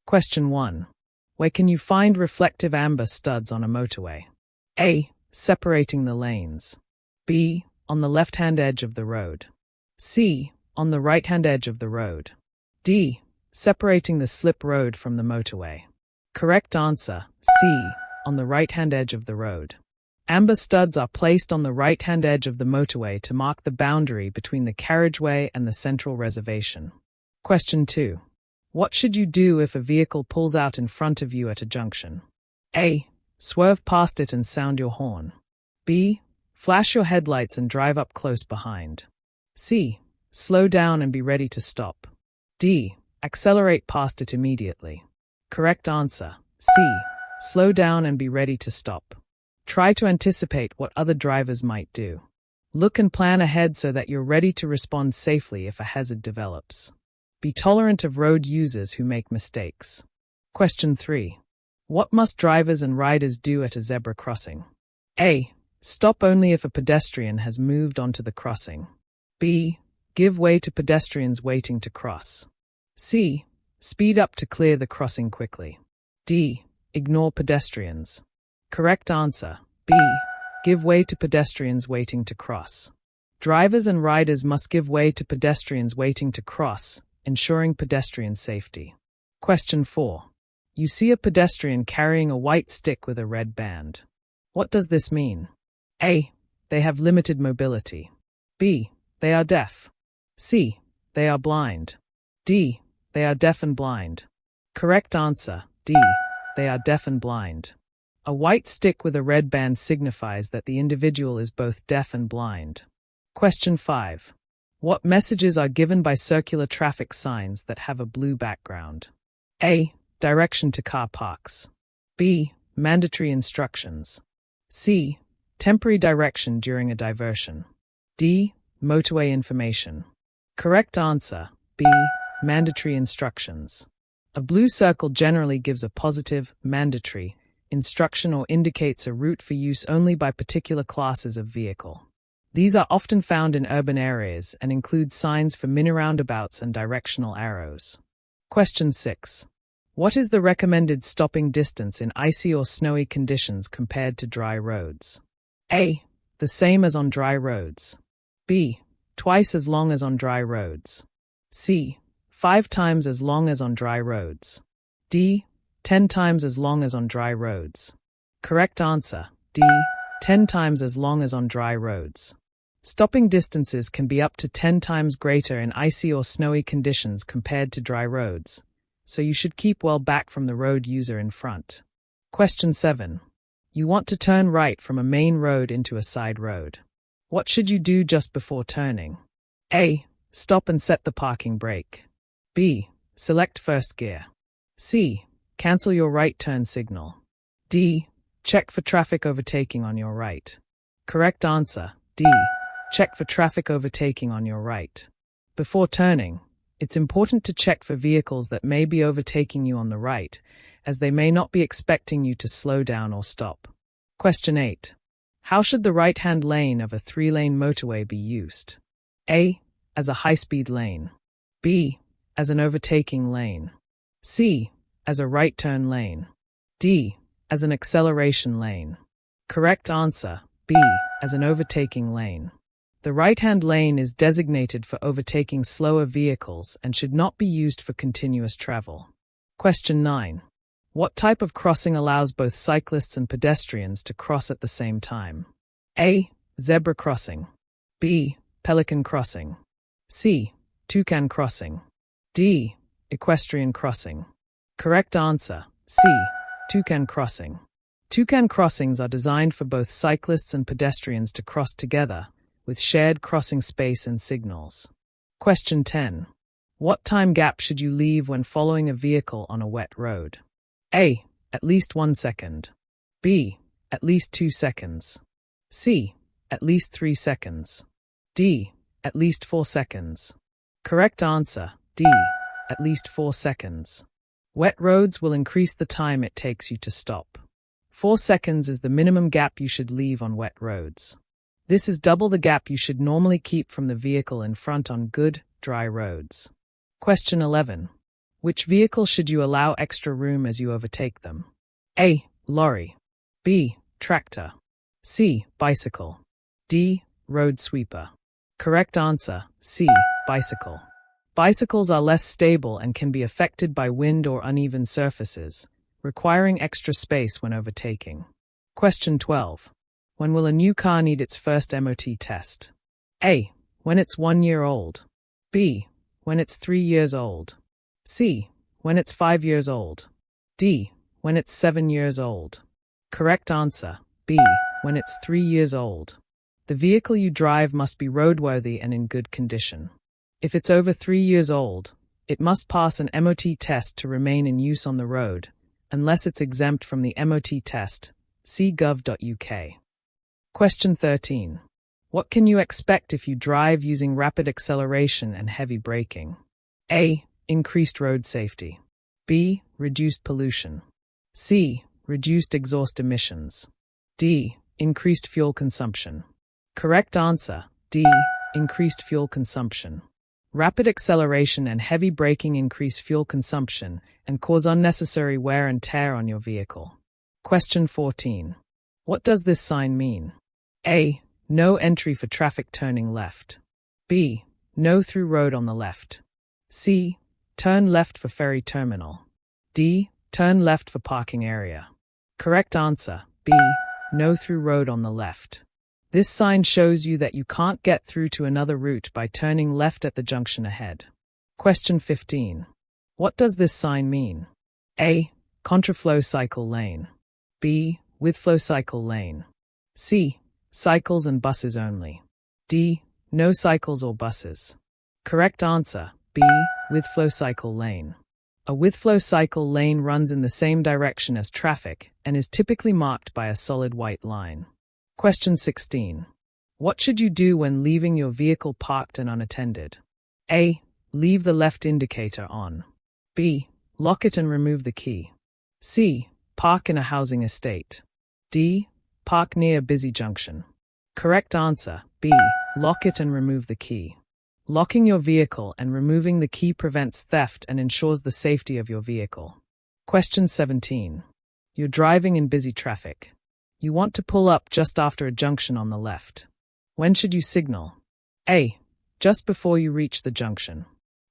Question 1. Where can you find reflective amber studs on a motorway? A. Separating the lanes. B. On the left-hand edge of the road. C. On the right-hand edge of the road. D. Separating the slip road from the motorway. Correct answer, C. On the right-hand edge of the road. Amber studs are placed on the right-hand edge of the motorway to mark the boundary between the carriageway and the central reservation. Question 2. What should you do if a vehicle pulls out in front of you at a junction? A. Swerve past it and sound your horn. B. Flash your headlights and drive up close behind. C. Slow down and be ready to stop. D. Accelerate past it immediately. Correct answer, C. Slow down and be ready to stop. Try to anticipate what other drivers might do. Look and plan ahead so that you're ready to respond safely if a hazard develops. Be tolerant of road users who make mistakes. Question 3. What must drivers and riders do at a zebra crossing? A. Stop only if a pedestrian has moved onto the crossing. B. Give way to pedestrians waiting to cross. C. Speed up to clear the crossing quickly. D. Ignore pedestrians. Correct answer, B. Give way to pedestrians waiting to cross. Drivers and riders must give way to pedestrians waiting to cross, ensuring pedestrian safety. Question 4. You see a pedestrian carrying a white stick with a red band. What does this mean? A. They have limited mobility. B. They are deaf. C. They are blind. D. They are deaf and blind. Correct answer, D. They are deaf and blind. A white stick with a red band signifies that the individual is both deaf and blind. Question 5. What messages are given by circular traffic signs that have a blue background? A. Direction to car parks. B. Mandatory instructions. C. Temporary direction during a diversion. D. Motorway information. Correct answer, B. Mandatory instructions. A blue circle generally gives a positive, mandatory, instruction or indicates a route for use only by particular classes of vehicle. These are often found in urban areas and include signs for mini-roundabouts and directional arrows. Question 6. What is the recommended stopping distance in icy or snowy conditions compared to dry roads? A. The same as on dry roads. B. Twice as long as on dry roads. C. 5 times as long as on dry roads. D. 10 times as long as on dry roads. Correct answer, D. 10 times as long as on dry roads. Stopping distances can be up to 10 times greater in icy or snowy conditions compared to dry roads, so you should keep well back from the road user in front. Question 7. You want to turn right from a main road into a side road. What should you do just before turning? A. Stop and set the parking brake. B. Select first gear. C. Cancel your right turn signal. D. Check for traffic overtaking on your right. Correct answer, D. Check for traffic overtaking on your right. Before turning, it's important to check for vehicles that may be overtaking you on the right, as they may not be expecting you to slow down or stop. Question 8. How should the right-hand lane of a 3-lane motorway be used? A. As a high-speed lane. B. As an overtaking lane. C. As a right turn lane. D. As an acceleration lane. Correct answer, B. As an overtaking lane. The right-hand lane is designated for overtaking slower vehicles and should not be used for continuous travel. Question 9. What type of crossing allows both cyclists and pedestrians to cross at the same time? A. Zebra crossing. B. Pelican crossing. C. Toucan crossing. D. Equestrian crossing. Correct answer, C. Toucan crossing. Toucan crossings are designed for both cyclists and pedestrians to cross together, with shared crossing space and signals. Question 10. What time gap should you leave when following a vehicle on a wet road? A. At least 1 second. B. At least 2 seconds. C. At least 3 seconds. D. At least 4 seconds. Correct answer, D. At least 4 seconds. Wet roads will increase the time it takes you to stop. 4 seconds is the minimum gap you should leave on wet roads. This is double the gap you should normally keep from the vehicle in front on good, dry roads. Question 11. Which vehicle should you allow extra room as you overtake them? A. Lorry. B. Tractor. C. Bicycle. D. Road sweeper. Correct answer, C. Bicycle. Bicycles are less stable and can be affected by wind or uneven surfaces, requiring extra space when overtaking. Question 12. When will a new car need its first MOT test? A. When it's 1 year old. B. When it's 3 years old. C. When it's 5 years old. D. When it's 7 years old. Correct answer, B. When it's 3 years old. The vehicle you drive must be roadworthy and in good condition. If it's over 3 years old, it must pass an MOT test to remain in use on the road, unless it's exempt from the MOT test. See gov.uk. Question 13. What can you expect if you drive using rapid acceleration and heavy braking? A. Increased road safety. B. Reduced pollution. C. Reduced exhaust emissions. D. Increased fuel consumption. Correct answer, D. Increased fuel consumption. Rapid acceleration and heavy braking increase fuel consumption and cause unnecessary wear and tear on your vehicle. Question 14. What does this sign mean? A. No entry for traffic turning left. B. No through road on the left. C. Turn left for ferry terminal. D. Turn left for parking area. Correct answer, B. No through road on the left. This sign shows you that you can't get through to another route by turning left at the junction ahead. Question 15. What does this sign mean? A. Contraflow cycle lane. B. Withflow cycle lane. C. Cycles and buses only. D. No cycles or buses. Correct answer, B. Withflow cycle lane. A withflow cycle lane runs in the same direction as traffic and is typically marked by a solid white line. Question 16. What should you do when leaving your vehicle parked and unattended? A. Leave the left indicator on. B. Lock it and remove the key. C. Park in a housing estate. D. Park near a busy junction. Correct answer, B. Lock it and remove the key. Locking your vehicle and removing the key prevents theft and ensures the safety of your vehicle. Question 17. You're driving in busy traffic. You want to pull up just after a junction on the left. When should you signal? A. Just before you reach the junction.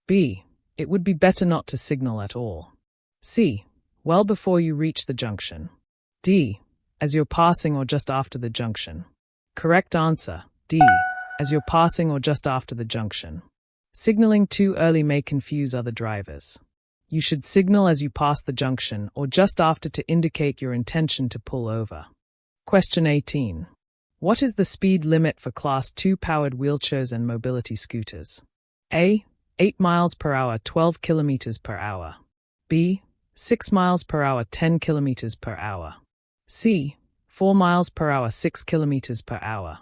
B. It would be better not to signal at all. C. Well before you reach the junction. D. As you're passing or just after the junction. Correct answer, D. As you're passing or just after the junction. Signaling too early may confuse other drivers. You should signal as you pass the junction or just after to indicate your intention to pull over. Question 18. What is the speed limit for Class 2 powered wheelchairs and mobility scooters? A. 8 miles per hour 12 kilometers per hour. B. 6 miles per hour 10 kilometers per hour. C. 4 miles per hour 6 kilometers per hour.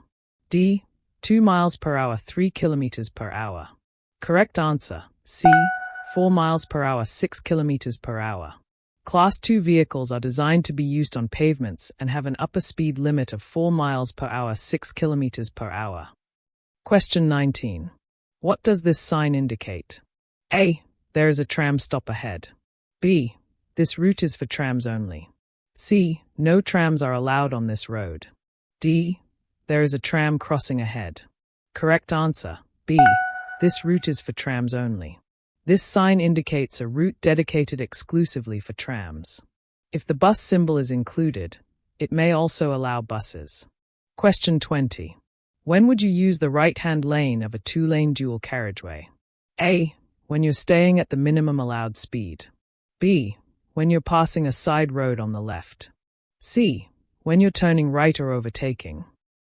D. 2 miles per hour 3 kilometers per hour. Correct answer, C. 4 miles per hour 6 kilometers per hour. Class 2 vehicles are designed to be used on pavements and have an upper speed limit of 4 miles per hour 6 kilometers per hour. Question 19. What does this sign indicate? A. There is a tram stop ahead. B. This route is for trams only. C. No trams are allowed on this road. D. There is a tram crossing ahead. Correct answer, B. This route is for trams only. This sign indicates a route dedicated exclusively for trams. If the bus symbol is included, it may also allow buses. Question 20. When would you use the right-hand lane of a two-lane dual carriageway? A. When you're staying at the minimum allowed speed. B. When you're passing a side road on the left. C. When you're turning right or overtaking.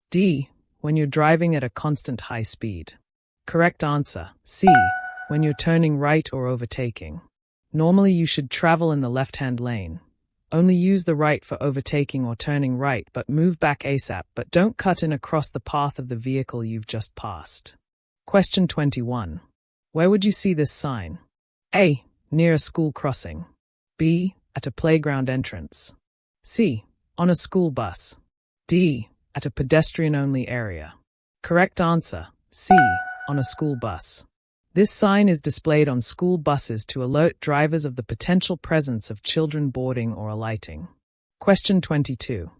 D. When you're driving at a constant high speed. Correct answer, C. When you're turning right or overtaking. Normally you should travel in the left-hand lane. Only use the right for overtaking or turning right, but move back ASAP, but don't cut in across the path of the vehicle you've just passed. Question 21. Where would you see this sign? A. Near a school crossing. B. At a playground entrance. C. On a school bus. D. At a pedestrian-only area. Correct answer, C. On a school bus. This sign is displayed on school buses to alert drivers of the potential presence of children boarding or alighting. Question 22.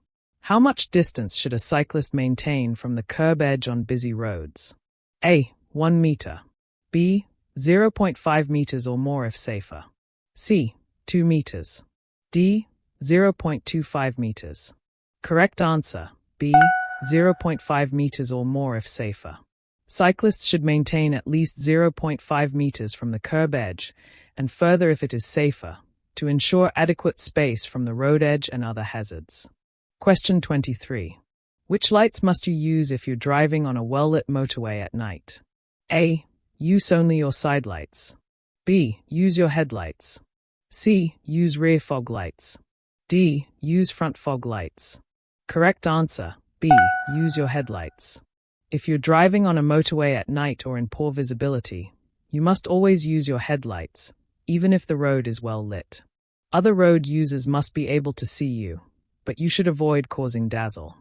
How much distance should a cyclist maintain from the curb edge on busy roads? A. 1 meter. B. 0.5 meters or more if safer. C. 2 meters. D. 0.25 meters. Correct answer, B. 0.5 meters or more if safer. Cyclists should maintain at least 0.5 meters from the curb edge, and further if it is safer, to ensure adequate space from the road edge and other hazards. Question 23. Which lights must you use if you're driving on a well-lit motorway at night? A. Use only your side lights. B. Use your headlights. C. Use rear fog lights. D. Use front fog lights. Correct answer, B. Use your headlights. If you're driving on a motorway at night or in poor visibility, you must always use your headlights, even if the road is well lit. Other road users must be able to see you, but you should avoid causing dazzle.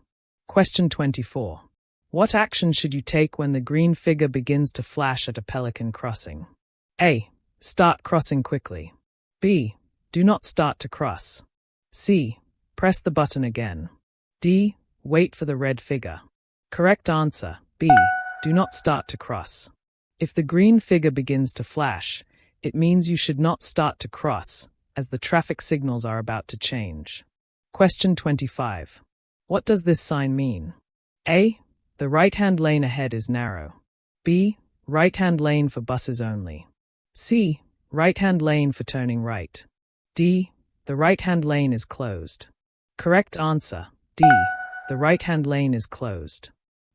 Question 24. What action should you take when the green figure begins to flash at a pelican crossing? A. Start crossing quickly. B. Do not start to cross. C. Press the button again. D. Wait for the red figure. Correct answer, B. Do not start to cross. If the green figure begins to flash, it means you should not start to cross, as the traffic signals are about to change. Question 25. What does this sign mean? A. The right-hand lane ahead is narrow. B. Right-hand lane for buses only. C. Right-hand lane for turning right. D. The right-hand lane is closed. Correct answer, D. The right-hand lane is closed.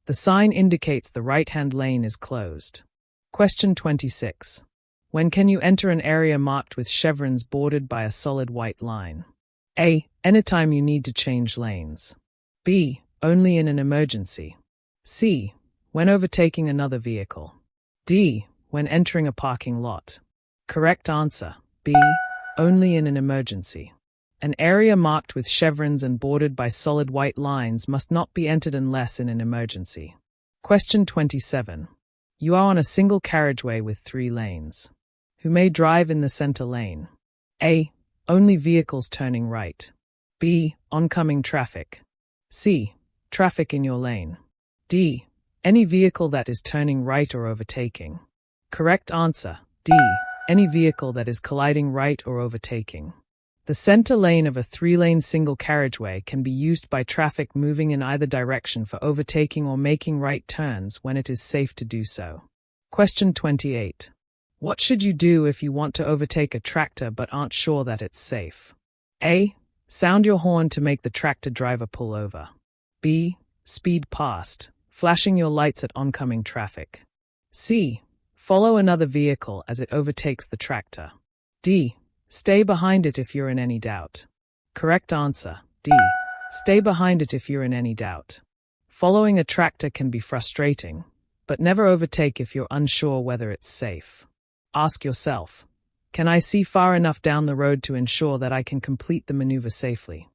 The sign indicates the right-hand lane is closed. Question 26. When can you enter an area marked with chevrons bordered by a solid white line? A. Anytime you need to change lanes. B. Only in an emergency. C. When overtaking another vehicle. D. When entering a parking lot. Correct answer, B. Only in an emergency. An area marked with chevrons and bordered by solid white lines must not be entered unless in an emergency. Question 27. You are on a single carriageway with 3 lanes. Who may drive in the center lane? A. Only vehicles turning right. B. Oncoming traffic. C. Traffic in your lane. D. Any vehicle that is turning right or overtaking. Correct answer, D. Any vehicle that is colliding right or overtaking. The center lane of a 3-lane single carriageway can be used by traffic moving in either direction for overtaking or making right turns when it is safe to do so. Question 28. What should you do if you want to overtake a tractor but aren't sure that it's safe? A. Sound your horn to make the tractor driver pull over. B. Speed past, flashing your lights at oncoming traffic. C. Follow another vehicle as it overtakes the tractor. D. Stay behind it if you're in any doubt. Correct answer, D. Stay behind it if you're in any doubt. Following a tractor can be frustrating, but never overtake if you're unsure whether it's safe. Ask yourself, can I see far enough down the road to ensure that I can complete the maneuver safely?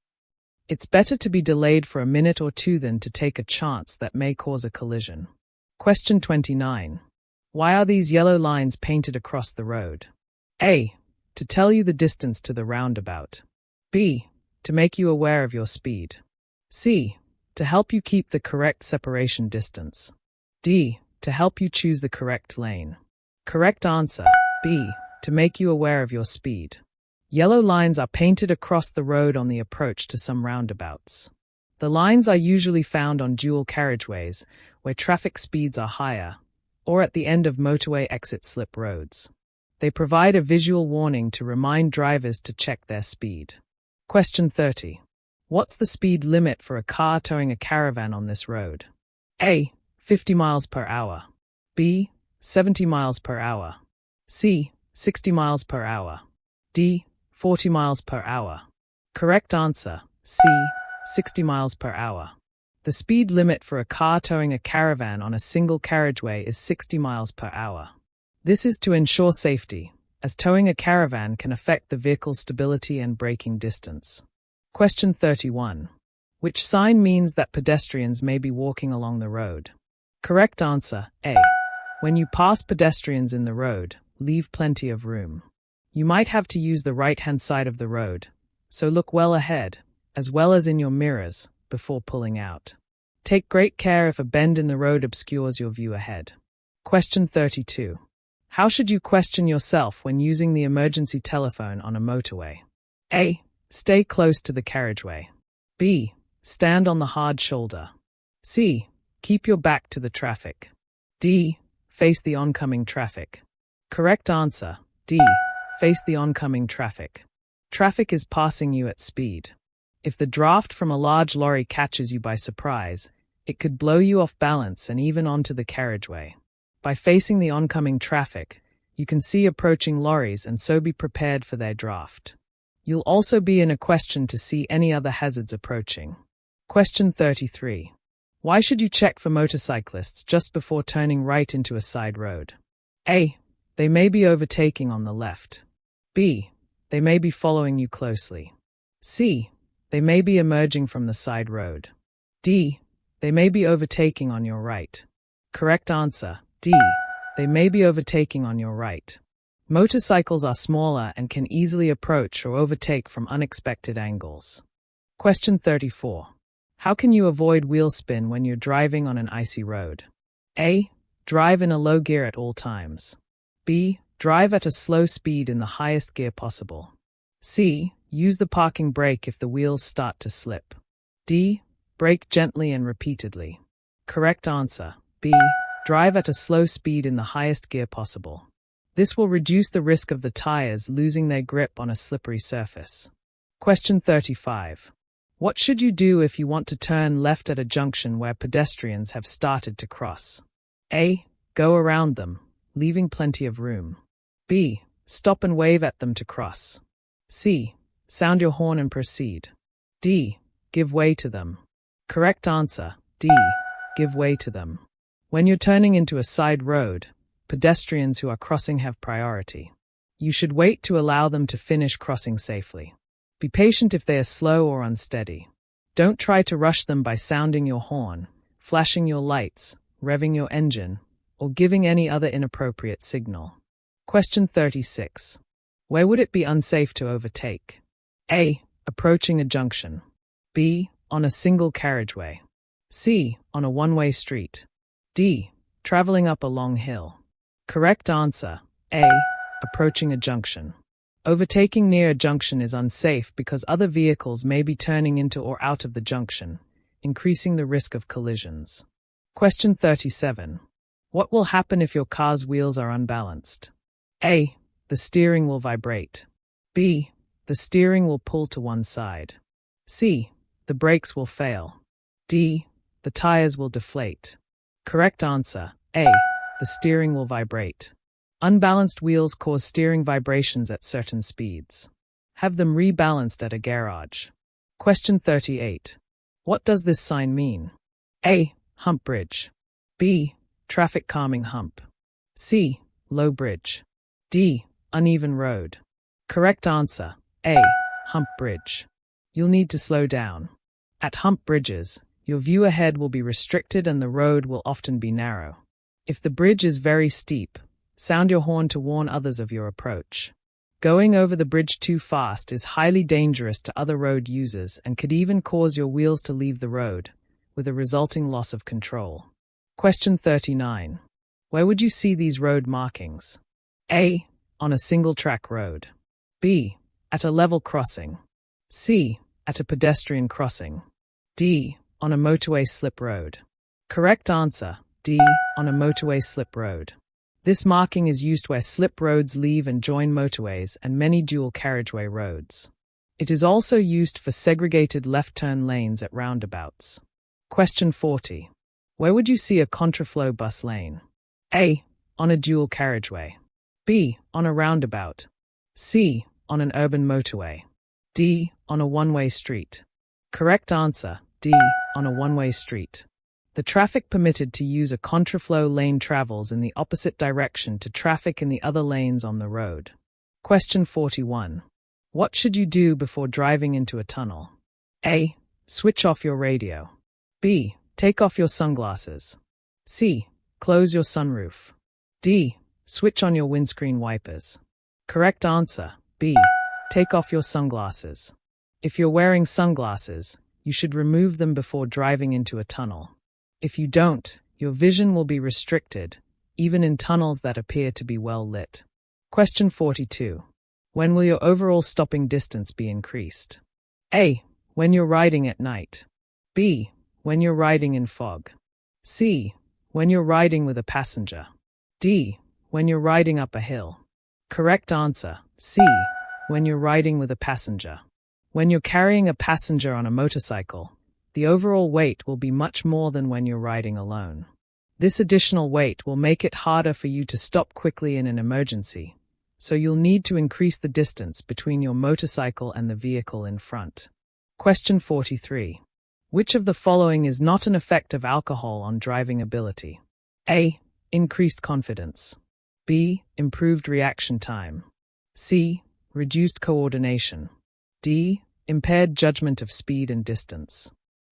It's better to be delayed for a minute or two than to take a chance that may cause a collision. Question 29. Why are these yellow lines painted across the road? A. To tell you the distance to the roundabout. B. To make you aware of your speed. C. To help you keep the correct separation distance. D. To help you choose the correct lane. Correct answer, B. To make you aware of your speed. Yellow lines are painted across the road on the approach to some roundabouts. The lines are usually found on dual carriageways, where traffic speeds are higher, or at the end of motorway exit slip roads. They provide a visual warning to remind drivers to check their speed. Question 30. What's the speed limit for a car towing a caravan on this road? A. 50 miles per hour. B. 70 miles per hour. C. 60 miles per hour. D. 40 miles per hour. Correct answer, C. 60 miles per hour. The speed limit for a car towing a caravan on a single carriageway is 60 miles per hour. This is to ensure safety, as towing a caravan can affect the vehicle's stability and braking distance. Question 31. Which sign means that pedestrians may be walking along the road? Correct answer, A. When you pass pedestrians in the road, leave plenty of room. You might have to use the right-hand side of the road, so look well ahead, as well as in your mirrors, before pulling out. Take great care if a bend in the road obscures your view ahead. Question 32. How should you question yourself when using the emergency telephone on a motorway? A. Stay close to the carriageway. B. Stand on the hard shoulder. C. Keep your back to the traffic. D. Face the oncoming traffic. Correct answer, D. Face the oncoming traffic. Traffic is passing you at speed. If the draft from a large lorry catches you by surprise, it could blow you off balance and even onto the carriageway. By facing the oncoming traffic, you can see approaching lorries and so be prepared for their draft. You'll also be in a question to see any other hazards approaching. Question 33. Why should you check for motorcyclists just before turning right into a side road? A. They may be overtaking on the left. B. They may be following you closely. C. They may be emerging from the side road. D. They may be overtaking on your right. Correct answer, D. They may be overtaking on your right. Motorcycles are smaller and can easily approach or overtake from unexpected angles. Question 34. How can you avoid wheel spin when you're driving on an icy road? A. Drive in a low gear at all times. B. Drive at a slow speed in the highest gear possible. C. Use the parking brake if the wheels start to slip. D. Brake gently and repeatedly. Correct answer, B. Drive at a slow speed in the highest gear possible. This will reduce the risk of the tires losing their grip on a slippery surface. Question 35. What should you do if you want to turn left at a junction where pedestrians have started to cross? A. Go around them, leaving plenty of room. B. Stop and wave at them to cross. C. Sound your horn and proceed. D. Give way to them. Correct answer, D. Give way to them. When you're turning into a side road, pedestrians who are crossing have priority. You should wait to allow them to finish crossing safely. Be patient if they are slow or unsteady. Don't try to rush them by sounding your horn, flashing your lights, revving your engine, or giving any other inappropriate signal. Question 36. Where would it be unsafe to overtake? A. Approaching a junction. B. On a single carriageway. C. On a one-way street. D. Traveling up a long hill. Correct answer, A. Approaching a junction. Overtaking near a junction is unsafe because other vehicles may be turning into or out of the junction, increasing the risk of collisions. Question 37. What will happen if your car's wheels are unbalanced? A. The steering will vibrate. B. The steering will pull to one side. C. The brakes will fail. D. The tires will deflate. Correct answer, A. The steering will vibrate. Unbalanced wheels cause steering vibrations at certain speeds. Have them rebalanced at a garage. Question 38. What does this sign mean? A. Hump bridge. B. Traffic calming hump. C. Low bridge. D. Uneven road. Correct answer, A. Hump bridge. You'll need to slow down. At hump bridges, your view ahead will be restricted and the road will often be narrow. If the bridge is very steep, sound your horn to warn others of your approach. Going over the bridge too fast is highly dangerous to other road users and could even cause your wheels to leave the road, with a resulting loss of control. Question 39. Where would you see these road markings? A. On a single-track road. B. At a level crossing. C. At a pedestrian crossing. D. On a motorway slip road. Correct answer, D. On a motorway slip road. This marking is used where slip roads leave and join motorways and many dual carriageway roads. It is also used for segregated left-turn lanes at roundabouts. Question 40. Where would you see a contraflow bus lane? A. On a dual carriageway. B. On a roundabout. C. On an urban motorway. D. On a one-way street. Correct answer, D. On a one-way street. The traffic permitted to use a contraflow lane travels in the opposite direction to traffic in the other lanes on the road. Question 41. What should you do before driving into a tunnel? A. Switch off your radio. B. Take off your sunglasses. C. Close your sunroof. D. Switch on your windscreen wipers. Correct answer, B. Take off your sunglasses. If you're wearing sunglasses, you should remove them before driving into a tunnel. If you don't, your vision will be restricted, even in tunnels that appear to be well lit. Question 42. When will your overall stopping distance be increased? A. When you're riding at night. B. When you're riding in fog. C. When you're riding with a passenger. D. When you're riding up a hill. Correct answer, C. When you're riding with a passenger. When you're carrying a passenger on a motorcycle, the overall weight will be much more than when you're riding alone. This additional weight will make it harder for you to stop quickly in an emergency, so you'll need to increase the distance between your motorcycle and the vehicle in front. Question 43. Which of the following is not an effect of alcohol on driving ability? A. Increased confidence. B. Improved reaction time. C. Reduced coordination. D. Impaired judgment of speed and distance.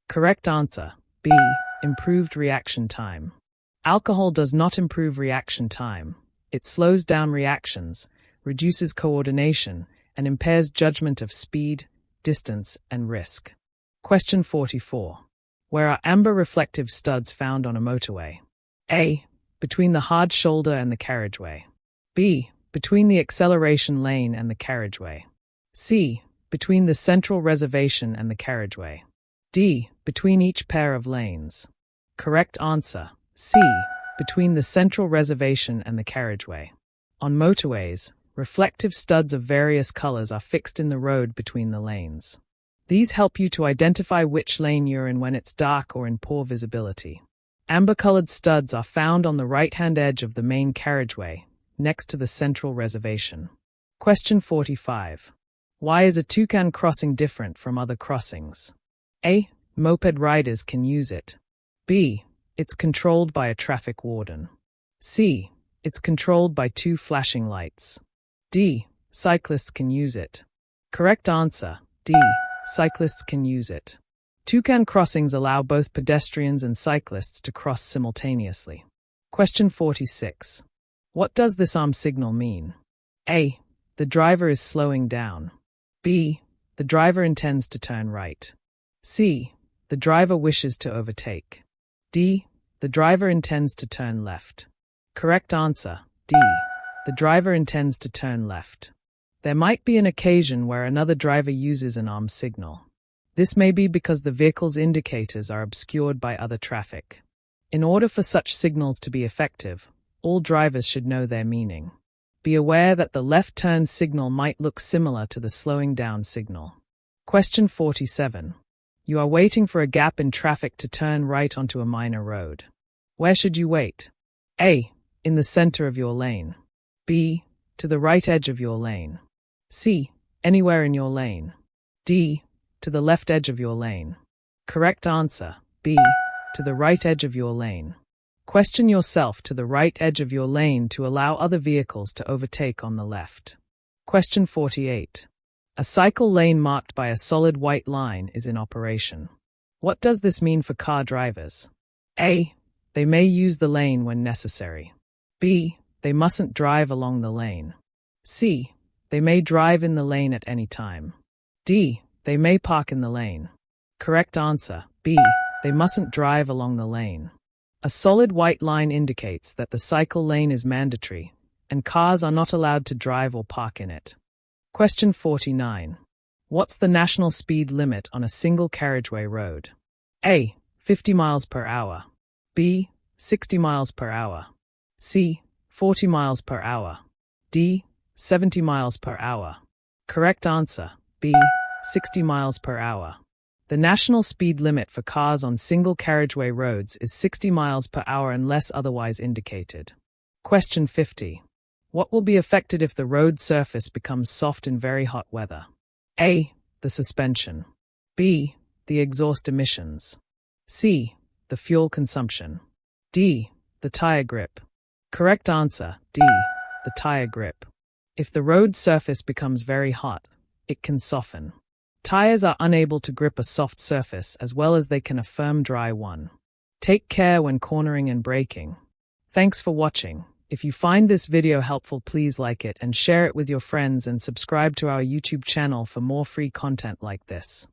Correct answer, B. Improved reaction time. Alcohol does not improve reaction time. It slows down reactions, reduces coordination, and impairs judgment of speed, distance, and risk. Question 44. Where are amber reflective studs found on a motorway? A. Between the hard shoulder and the carriageway. B. Between the acceleration lane and the carriageway. C. Between the central reservation and the carriageway. D. Between each pair of lanes. Correct answer, C. Between the central reservation and the carriageway. On motorways, reflective studs of various colors are fixed in the road between the lanes. These help you to identify which lane you're in when it's dark or in poor visibility. Amber-colored studs are found on the right-hand edge of the main carriageway, next to the central reservation. Question 45. Why is a toucan crossing different from other crossings? A. Moped riders can use it. B. It's controlled by a traffic warden. C. It's controlled by 2 flashing lights. D. Cyclists can use it. Correct answer, D. Cyclists can use it. Toucan crossings allow both pedestrians and cyclists to cross simultaneously. Question 46. What does this arm signal mean? A. The driver is slowing down. B. The driver intends to turn right. C. The driver wishes to overtake. D. The driver intends to turn left. Correct answer, D. The driver intends to turn left. There might be an occasion where another driver uses an arm signal. This may be because the vehicle's indicators are obscured by other traffic. In order for such signals to be effective, all drivers should know their meaning. Be aware that the left turn signal might look similar to the slowing down signal. Question 47. You are waiting for a gap in traffic to turn right onto a minor road. Where should you wait? A. In the center of your lane. B. To the right edge of your lane. C. Anywhere in your lane. D. To the left edge of your lane. Correct answer, B. To the right edge of your lane. Question yourself to the right edge of your lane to allow other vehicles to overtake on the left. Question 48. A cycle lane marked by a solid white line is in operation. What does this mean for car drivers? A. They may use the lane when necessary. B. They mustn't drive along the lane. C. They may drive in the lane at any time. D. They may park in the lane. Correct answer, B. They mustn't drive along the lane. A solid white line indicates that the cycle lane is mandatory, and cars are not allowed to drive or park in it. Question 49. What's the national speed limit on a single carriageway road? A. 50 miles per hour. B. 60 miles per hour. C. 40 miles per hour. D. 70 miles per hour. Correct answer, B. 60 miles per hour. The national speed limit for cars on single carriageway roads is 60 miles per hour unless otherwise indicated. Question 50. What will be affected if the road surface becomes soft in very hot weather? A. The suspension. B. The exhaust emissions. C. The fuel consumption. D. The tire grip. Correct answer, D. The tire grip. If the road surface becomes very hot, it can soften. Tires are unable to grip a soft surface as well as they can a firm dry one. Take care when cornering and braking. Thanks for watching. If you find this video helpful, please like it and share it with your friends and subscribe to our YouTube channel for more free content like this.